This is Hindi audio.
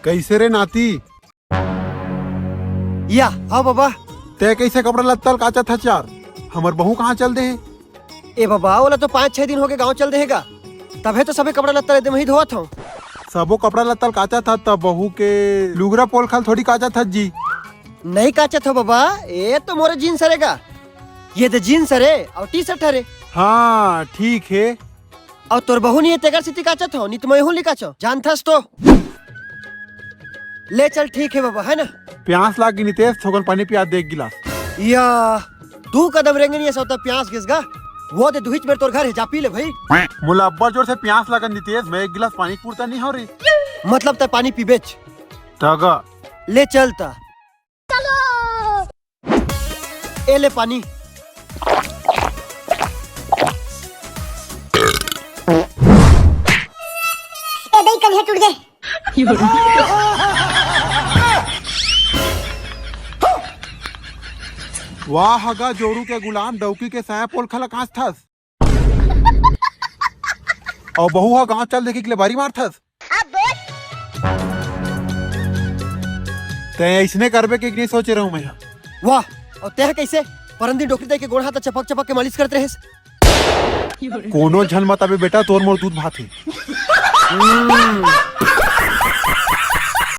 कैसे रे नाती? या हाँ बाबा। ते कैसे कपड़ा लत्तल काचा था चार? हमर बहू कहाँ चल दे हैं? ए बाबा वाला तो 5-6 दिन हो गए गाँव चल देगा, तबे तो सभी कपड़ा लत्ता एकदम ही धोत हूँ। सबो कपड़ा लत्तल काचा था, तब बहू के लुगरा पोल खाल थोड़ी काचा था जी। नहीं काचा था बाबा, ये तो मोरे जीन्स रहेगा। ये तो जीन्स है और टी शर्ट है। हाँ ठीक है। और तोर बहू नहीं तेगर सिटी काचा था, नहीं तो मैं हूँ लिखा जानथस तो। ले चल ठीक है बाबा, है ना? प्यास लागी नितेश, थोगन पानी पिया दे एक गिलास। या 2 कदम रेंगे नहीं सौता प्यास गिसगा। वो दे दुहिच मेरे तोर घर है, जा पी ले भाई। मुला अब्बा जोर से प्यास लगन नितेश, मैं एक गिलास पानी पूरता नहीं हो रही। मतलब तो पानी पी बेच तगा ले चलता। ए ले पानी। दही कन्हे टूट गए। वाह हगा जोरू के गुलाम डौकी के साया पोल खला कांच थस। और बहू हा गांव चल देखे के लिए बारी मार थस। ते इसने करबे के नहीं सोचे रहूं मैं। वाह, और तेह कैसे परंदी डॉक्टर दे के गोड़ हाथ चपक चपक के मालिश करते रहे। कोनो झल मत अबे बेटा, तोर मोर दूध भात है।